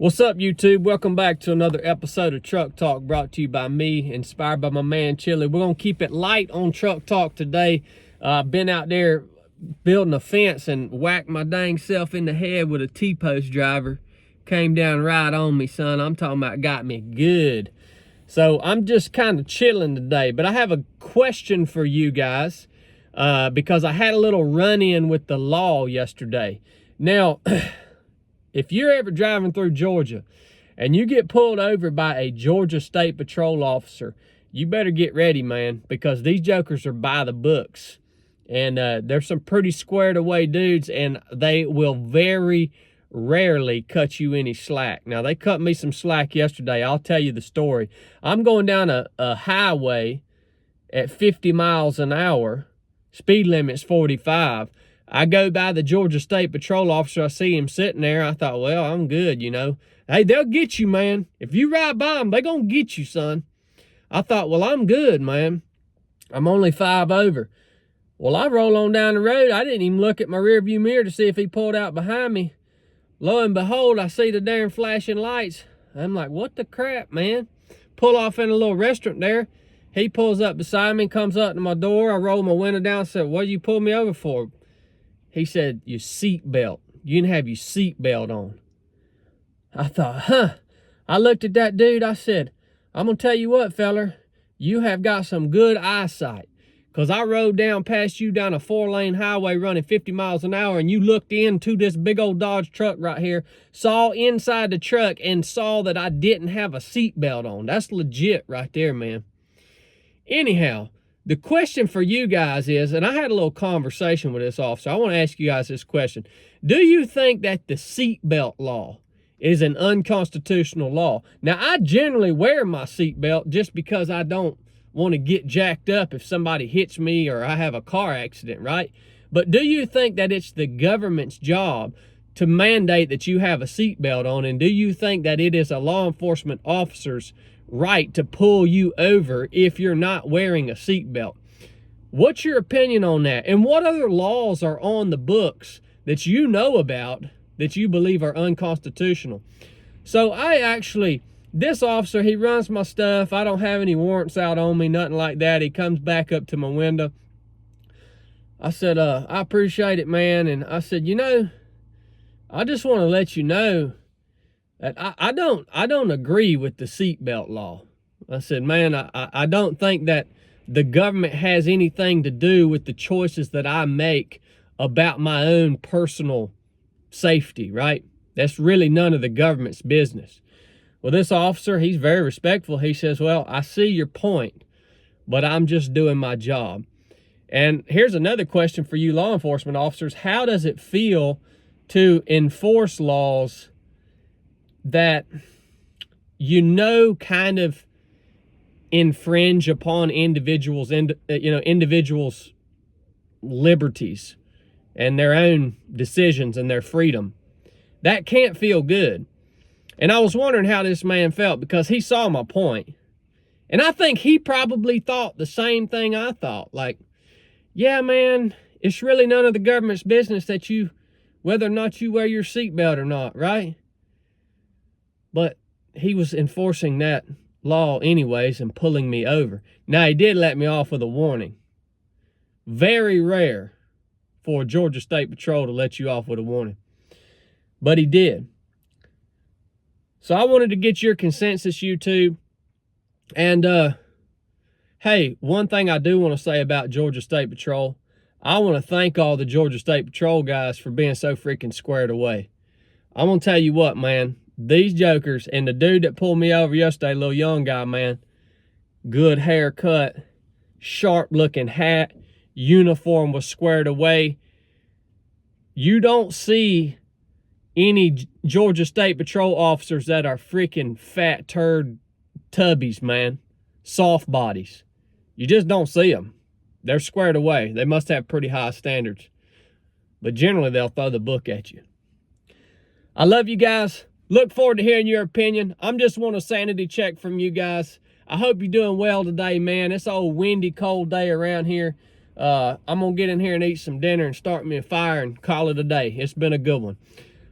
What's up, YouTube? Welcome back to another episode of Truck Talk, brought to you by me, inspired by my man Chili. We're gonna keep it light on Truck Talk today. Been out there building a fence and whacked my dang self in the head with a T-post driver. Came down right on me, son. I'm talking about got me good. So I'm just kind of chilling today, but I have a question for you guys because I had a little run-in with the law yesterday. Now, if you're ever driving through Georgia and you get pulled over by a Georgia State Patrol officer, you better get ready, man, because these jokers are by the books. And there's some pretty squared away dudes, and they will very rarely cut you any slack. Now, they cut me some slack yesterday. I'll tell you the story. I'm going down a highway at 50 miles an hour. Speed limit's 45. I go by the Georgia State Patrol officer. I see him sitting there. I thought, well, I'm good, you know. Hey, they'll get you, man. If you ride by them, they're going to get you, son. I thought, well, I'm good, man. I'm only 5 over. Well, I roll on down the road. I didn't even look at my rearview mirror to see if he pulled out behind me. Lo and behold, I see the darn flashing lights. I'm like, what the crap, man? Pull off in a little restaurant there. He pulls up beside me, comes up to my door. I roll my window down and said, what did you pull me over for? He said, your seat belt. You didn't have your seat belt on. I thought, huh. I looked at that dude. I said, I'm going to tell you what, feller. You have got some good eyesight. Because I rode down past you down a 4-lane highway running 50 miles an hour, and you looked into this big old Dodge truck right here, saw inside the truck, and saw that I didn't have a seat belt on. That's legit right there, man. Anyhow, the question for you guys is, and I had a little conversation with this officer. I want to ask you guys this question. Do you think that the seatbelt law is an unconstitutional law? Now, I generally wear my seatbelt just because I don't want to get jacked up if somebody hits me or I have a car accident, right? But do you think that it's the government's job to mandate that you have a seatbelt on? And do you think that it is a law enforcement officer's right to pull you over if you're not wearing a seatbelt? What's your opinion on that? And what other laws are on the books that you know about that you believe are unconstitutional? So this officer, he runs my stuff. I don't have any warrants out on me, nothing like that. He comes back up to my window. I said, I appreciate it, man. And I said, you know, I just want to let you know that I don't agree with the seatbelt law. I said, man, I don't think that the government has anything to do with the choices that I make about my own personal safety, right? That's really none of the government's business. Well, this officer, he's very respectful. He says, well, I see your point, but I'm just doing my job. And here's another question for you law enforcement officers. How does it feel to enforce laws that you know kind of infringe upon individuals' liberties and their own decisions and their freedom? That can't feel good. And I was wondering how this man felt, because he saw my point. And I think he probably thought the same thing I thought. Like, yeah, man, it's really none of the government's business that whether or not you wear your seatbelt or not, right? But he was enforcing that law anyways and pulling me over. Now, he did let me off with a warning. Very rare for a Georgia State Patrol to let you off with a warning. But he did. So I wanted to get your consensus, YouTube. And, hey, one thing I do want to say about Georgia State Patrol, I want to thank all the Georgia State Patrol guys for being so freaking squared away. I'm going to tell you what, man. These jokers, and the dude that pulled me over yesterday, little young guy, man, good haircut, sharp-looking hat, uniform was squared away. You don't see any Georgia State Patrol officers that are freaking fat turd tubbies, man. Soft bodies. You just don't see them. They're squared away. They must have pretty high standards. But generally, they'll throw the book at you. I love you guys. Look forward to hearing your opinion. I'm just want a sanity check from you guys. I hope you're doing well today, man. It's an old windy, cold day around here. I'm going to get in here and eat some dinner and start me a fire and call it a day. It's been a good one.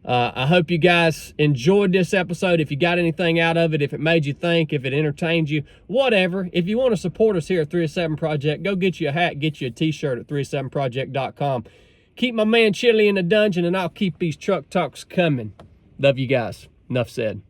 I hope you guys enjoyed this episode. If you got anything out of it, if it made you think, if it entertained you, whatever. If you want to support us here at 307 Project, go get you a hat, get you a t-shirt at 307project.com. Keep my man Chili in the dungeon, and I'll keep these truck talks coming. Love you guys. Enough said.